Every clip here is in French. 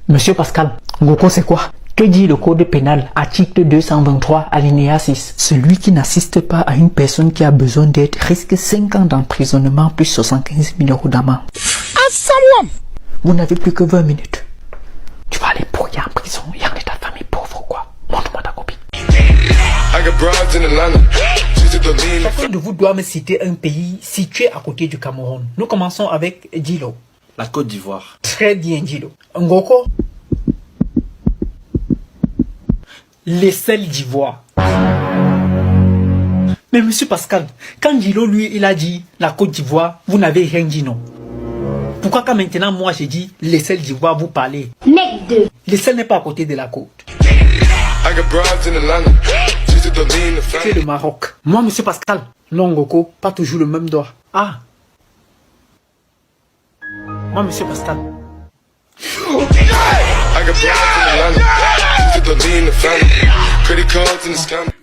Monsieur Pascal, Ngoko c'est quoi? Que dit le code pénal, article 223, alinéa 6? Celui qui n'assiste pas à une personne qui a besoin d'aide risque 5 ans d'emprisonnement plus 75 000 € d'amende. Vous n'avez plus que 20 minutes. Tu vas aller pourrir en prison et en état de famille pauvre quoi? Montre-moi ta copie. Chacun de vous doit me citer un pays situé à côté du Cameroun. Nous commençons avec Djilo. La Côte d'Ivoire. Très bien Djilo. Ngoko. Les sels d'Ivoire. Mais monsieur Pascal, quand Djilo lui il a dit la Côte d'Ivoire, vous n'avez rien dit non. Pourquoi quand maintenant moi j'ai dit les sels d'Ivoire vous parlez? Mec de. Les sels n'est pas à côté de la côte. C'est le Maroc. Moi monsieur Pascal, non Ngoko, pas toujours le même doigt. Ah. Moi monsieur Pascal.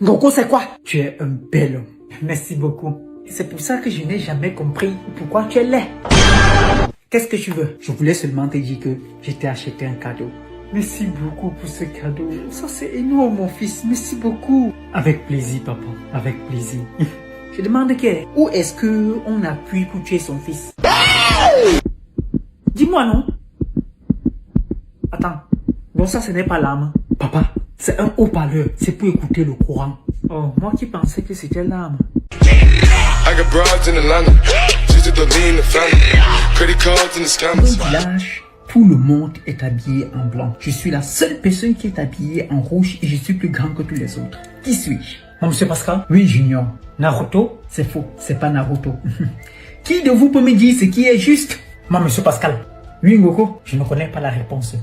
Ngoko c'est quoi? Tu es un bel homme. Merci beaucoup. C'est pour ça que je n'ai jamais compris pourquoi tu es laid. Qu'est-ce que tu veux? Je voulais seulement te dire que je t'ai acheté un cadeau. Merci beaucoup pour ce cadeau. Ça c'est énorme mon fils. Merci beaucoup. Avec plaisir papa. Avec plaisir. Je demande où est-ce que on appuie pour tuer son fils? Dis-moi non. Attends. Bon ça ce n'est pas l'arme. Papa, c'est un haut-parleur. C'est pour écouter le courant. Oh, moi qui pensais que c'était l'arme. Dans le village, tout le monde est habillé en blanc. Je suis la seule personne qui est habillée en rouge et je suis plus grand que tous les autres. Qui suis-je? Mon monsieur Pascal? Oui, Junior. Naruto? C'est faux, c'est pas Naruto. Qui de vous peut me dire ce qui est juste? Moi, monsieur Pascal. Oui, Ngoko, je ne connais pas la réponse.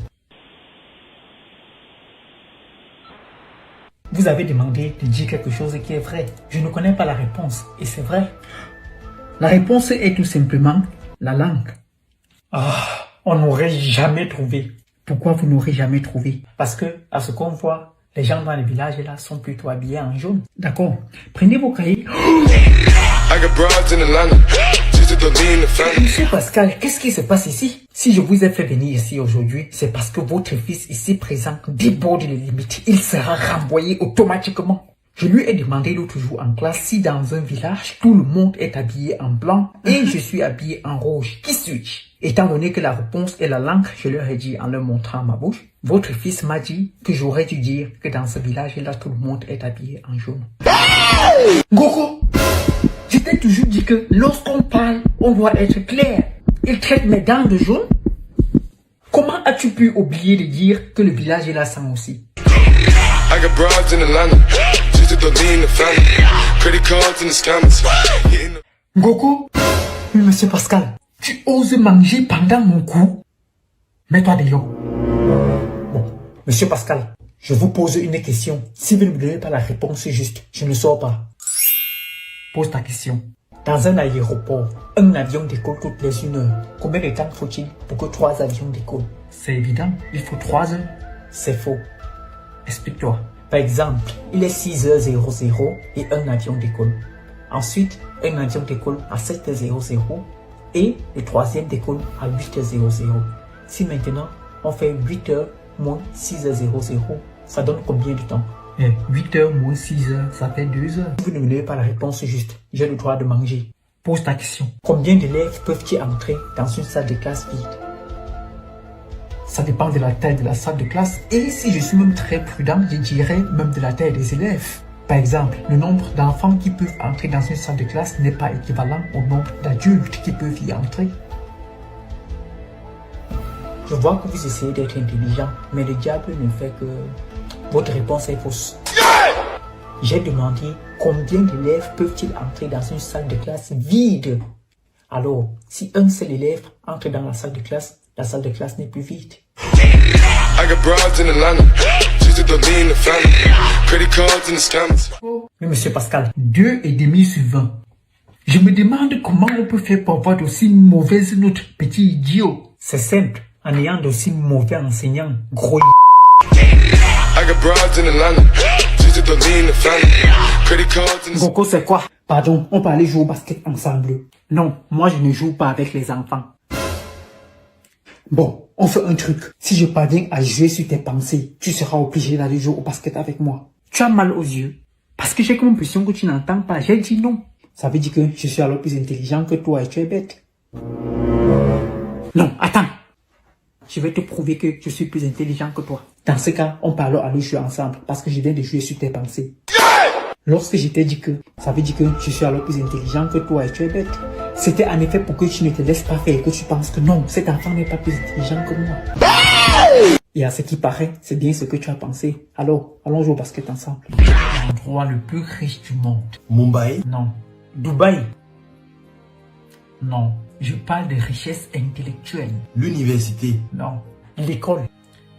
Vous avez demandé de dire quelque chose qui est vrai. Je ne connais pas la réponse et c'est vrai. La réponse est tout simplement la langue. Ah, on n'aurait jamais trouvé. Pourquoi vous n'aurez jamais trouvé? Parce que, à ce qu'on voit, les gens dans les villages là sont plutôt habillés en jaune. D'accord. Prenez vos cahiers. Monsieur Pascal, qu'est-ce qui se passe ici? Si je vous ai fait venir ici aujourd'hui, c'est parce que votre fils ici présent déborde les limites. Il sera renvoyé automatiquement. Je lui ai demandé l'autre jour en classe si dans un village, tout le monde est habillé en blanc et je suis habillé en rouge. Qui suis-je? Étant donné que la réponse est la langue, je leur ai dit en leur montrant ma bouche. Votre fils m'a dit que j'aurais dû dire que dans ce village-là, tout le monde est habillé en jaune. Ngoko! Je t'ai toujours dit que lorsqu'on parle, on doit être clair. Il traite mes dents de jaune. Comment as-tu pu oublier de dire que le village est là sans aussi? Ngoko? Oui, monsieur Pascal. Tu oses manger pendant mon cou? Mets-toi dehors. Bon, monsieur Pascal, je vous pose une question. Si vous ne me donnez pas la réponse juste, je ne sors pas. Pose ta question. Dans un aéroport, un avion décolle toutes les 1 heure. Combien de temps faut-il pour que 3 avions décollent? C'est évident, il faut 3 heures. C'est faux. Explique-toi. Par exemple, il est 6h00 et un avion décolle. Ensuite, un avion décolle à 7h00 et le troisième décolle à 8h00. Si maintenant, on fait 8h moins 6h00, ça donne combien de temps? 8h moins 6h, ça fait 2 heures. Si vous ne me donnez pas la réponse juste, j'ai le droit de manger. Pose ta question. Combien d'élèves peuvent-ils entrer dans une salle de classe vide? Ça dépend de la taille de la salle de classe. Et si je suis même très prudent, je dirais même de la taille des élèves. Par exemple, le nombre d'enfants qui peuvent entrer dans une salle de classe n'est pas équivalent au nombre d'adultes qui peuvent y entrer. Je vois que vous essayez d'être intelligent, mais le diable ne fait que... Votre réponse est fausse. J'ai demandé combien d'élèves peuvent-ils entrer dans une salle de classe vide. Alors, si un seul élève entre dans la salle de classe n'est plus vide. Oui, monsieur Pascal, 2,5 sur 20. Je me demande comment on peut faire pour avoir d'aussi mauvaises notes, petit idiot. C'est simple, en ayant d'aussi mauvais enseignants, gros. Ngoko, c'est quoi? Pardon, on peut aller jouer au basket ensemble. Non, moi je ne joue pas avec les enfants. Bon, on fait un truc. Si je parviens à jouer sur tes pensées, tu seras obligé d'aller jouer au basket avec moi. Tu as mal aux yeux. Parce que j'ai comme l'impression que tu n'entends pas. J'ai dit non. Ça veut dire que je suis alors plus intelligent que toi et tu es bête. Non, attends. Je vais te prouver que je suis plus intelligent que toi. Dans ce cas, on peut alors aller jouer ensemble parce que je viens de jouer sur tes pensées. Lorsque je t'ai dit que, ça veut dire que je suis alors plus intelligent que toi et tu es bête. C'était en effet pour que tu ne te laisses pas faire et que tu penses que non, cet enfant n'est pas plus intelligent que moi. Et à ce qui paraît, c'est bien ce que tu as pensé. Alors, allons jouer au basket ensemble. L'endroit le plus riche du monde. Mumbai? Non. Dubaï? Non. Je parle de richesse intellectuelle. L'université? Non. L'école?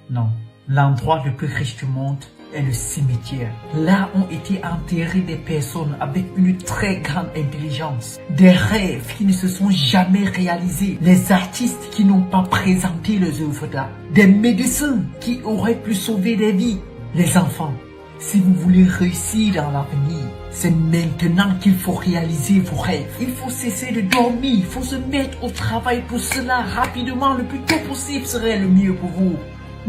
Non. L'endroit le plus riche du monde est le cimetière. Là ont été enterrées des personnes avec une très grande intelligence. Des rêves qui ne se sont jamais réalisés. Les artistes qui n'ont pas présenté leurs œuvres d'art. Des médecins qui auraient pu sauver des vies. Les enfants, si vous voulez réussir dans l'avenir, c'est maintenant qu'il faut réaliser vos rêves. Il faut cesser de dormir. Il faut se mettre au travail pour cela rapidement. Le plus tôt possible serait le mieux pour vous.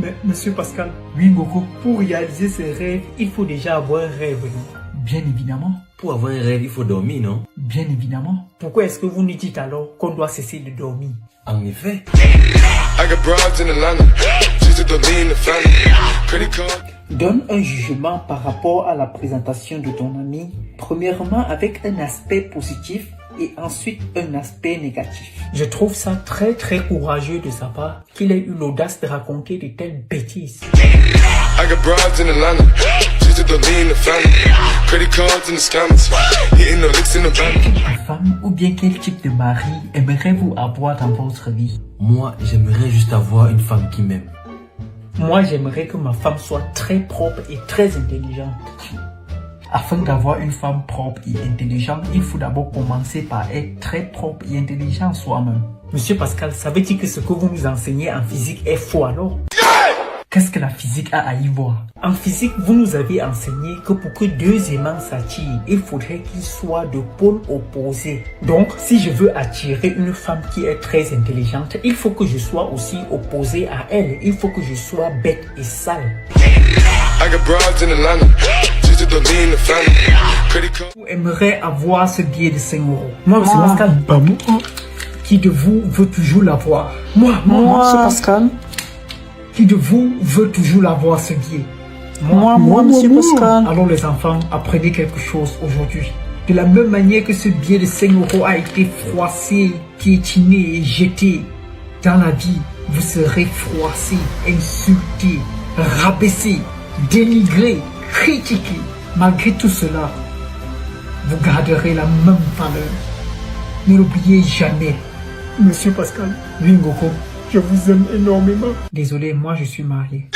Mais, monsieur Pascal, oui, Ngoko, pour réaliser ses rêves, il faut déjà avoir un rêve, non? Bien évidemment. Pour avoir un rêve, il faut dormir, non? Bien évidemment. Pourquoi est-ce que vous nous dites alors qu'on doit cesser de dormir? En effet. Donne un jugement par rapport à la présentation de ton ami, premièrement avec un aspect positif et ensuite un aspect négatif. Je trouve ça très courageux de sa part qu'il ait eu l'audace de raconter de telles bêtises. Quelle femme ou bien quel type de mari aimeriez-vous avoir dans votre vie? Moi, j'aimerais juste avoir une femme qui m'aime. Moi, j'aimerais que ma femme soit très propre et très intelligente. Afin d'avoir une femme propre et intelligente, il faut d'abord commencer par être très propre et intelligent soi-même. Monsieur Pascal, ça veut dire que ce que vous nous enseignez en physique est faux alors? Qu'est-ce que la physique a à y voir? En physique, vous nous avez enseigné que pour que deux aimants s'attirent, il faudrait qu'ils soient de pôles opposés. Donc, si je veux attirer une femme qui est très intelligente, il faut que je sois aussi opposé à elle. Il faut que je sois bête et sale. Vous aimeriez avoir ce billet de 5 euros. Moi, monsieur Pascal, pas moi. Qui de vous veut toujours l'avoir? Moi, monsieur Pascal. Qui de vous veut toujours l'avoir ce billet? Moi, monsieur Pascal. Alors les enfants, apprenez quelque chose aujourd'hui. De la même manière que ce billet de 5 euros a été froissé, piétiné et jeté, dans la vie, vous serez froissé, insulté, rabaissé, dénigré, critiqué. Malgré tout cela, vous garderez la même valeur. Ne l'oubliez jamais. Monsieur Pascal, oui Ngoko, je vous aime énormément. Désolé, moi je suis marié.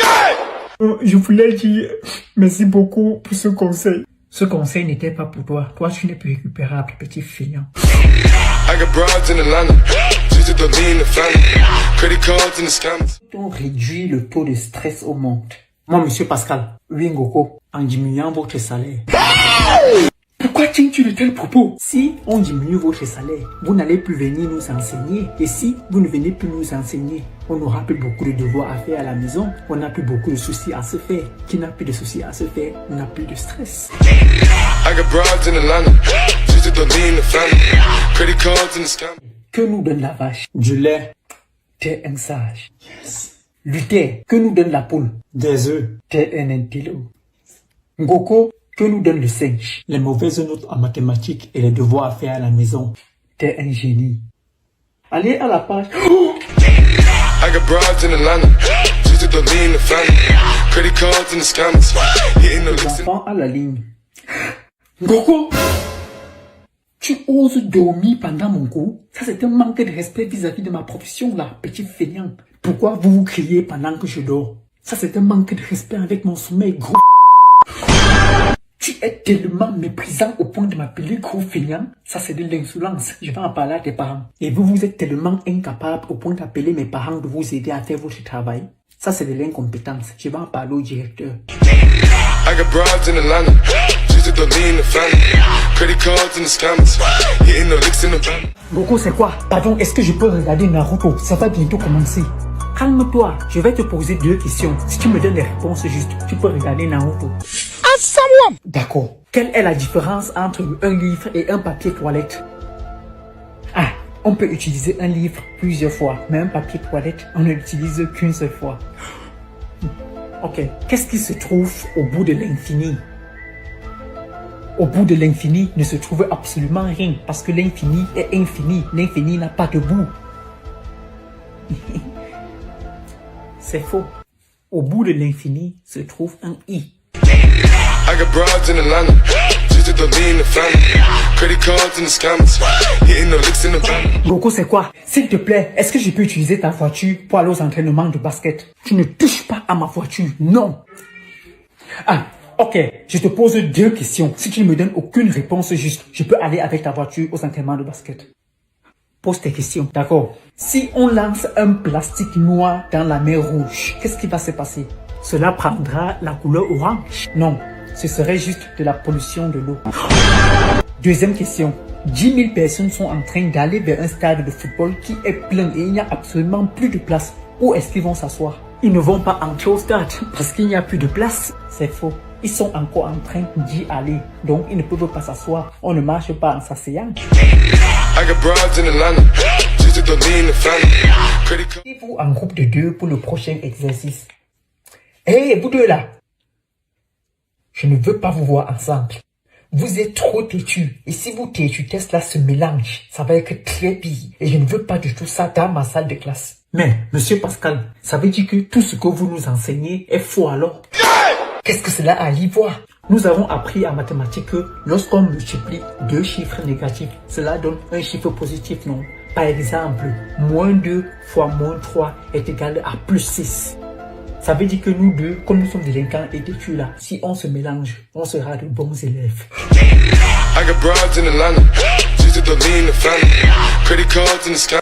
Je voulais dire merci beaucoup pour ce conseil. Ce conseil n'était pas pour toi. Toi, tu n'es plus récupérable, petit feignant. On réduit le taux de stress au monde. Moi, monsieur Pascal, oui Ngoko, en diminuant votre salaire. Pourquoi tiens-tu de tels propos? Si on diminue votre salaire, vous n'allez plus venir nous enseigner. Et si vous ne venez plus nous enseigner, on n'aura plus beaucoup de devoirs à faire à la maison. On n'a plus beaucoup de soucis à se faire. Qui n'a plus de soucis à se faire n'a plus de stress. Que nous donne la vache? Du lait. T'es un sage. Yes. Luther, que nous donne la poule? Des œufs. T'es un intello. Ngoko, que nous donne le singe? Les mauvaises notes en mathématiques et les devoirs à faire à la maison. T'es un génie. Allez à la page. Oh! Les enfants à la ligne. Ngoko, tu oses dormir pendant mon cours? Ça c'est un manque de respect vis-à-vis de ma profession là, petit feignant. Pourquoi vous vous criez pendant que je dors? Ça c'est un manque de respect avec mon sommeil, gros. Tu es tellement méprisant au point de m'appeler gros feignant. Ça c'est de l'insolence. Je vais en parler à tes parents. Et vous êtes tellement incapable au point d'appeler mes parents de vous aider à faire votre travail. Ça c'est de l'incompétence. Je vais en parler au directeur. Beaucoup c'est quoi? Pardon, est-ce que je peux regarder Naruto? Ça va bientôt commencer. calme-toi. Je vais te poser 2 questions. Si tu me donnes les réponses justes, tu peux regarder Naruto. D'accord. Quelle est la différence entre un livre et un papier toilette? Ah, on peut utiliser un livre plusieurs fois, mais un papier toilette, on ne l'utilise qu'une seule fois. Ok. Qu'est-ce qui se trouve au bout de l'infini? Au bout de l'infini ne se trouve absolument rien parce que l'infini est infini. L'infini n'a pas de bout. C'est faux. Au bout de l'infini se trouve un i. I got broads in Atlanta, just to me in the family. Credit cards in the scammers, hitting the licks in the van. Goku, c'est quoi? S'il te plaît, est-ce que je peux utiliser ta voiture pour aller aux entraînements de basket? Tu ne touches pas à ma voiture, non. Ah, ok, je te pose 2 questions. Si tu ne me donnes aucune réponse juste, je peux aller avec ta voiture aux entraînements de basket. Pose tes questions, d'accord? Si on lance un plastique noir dans la mer Rouge, qu'est-ce qui va se passer? Cela prendra la couleur orange? Non, ce serait juste de la pollution de l'eau. Deuxième question. 10 000 personnes sont en train d'aller vers un stade de football qui est plein et il n'y a absolument plus de place. Où est-ce qu'ils vont s'asseoir? Ils ne vont pas entrer au stade parce qu'il n'y a plus de place. C'est faux. Ils sont encore en train d'y aller. Donc, ils ne peuvent pas s'asseoir. On ne marche pas en s'asseyant. I got broads in Atlanta, just to me in the family. Credit card. Vous en groupe de 2 pour le prochain exercice. Hé, vous deux là! Je ne veux pas vous voir ensemble. Vous êtes trop têtus. Et si vos têtutesses là se mélangent, ça va être très pire. Et je ne veux pas du tout ça dans ma salle de classe. Mais, monsieur Pascal, ça veut dire que tout ce que vous nous enseignez est faux alors? Qu'est-ce que cela a à y voir? Nous avons appris en mathématiques que lorsqu'on multiplie 2 chiffres négatifs, cela donne un chiffre positif, non? Par exemple, moins 2 fois moins 3 est égal à plus 6. Ça veut dire que nous deux, comme nous sommes délinquants et têtus là, si on se mélange, on sera de bons élèves. I got broads in Atlanta, just to me in the family. Credit cards in the scam.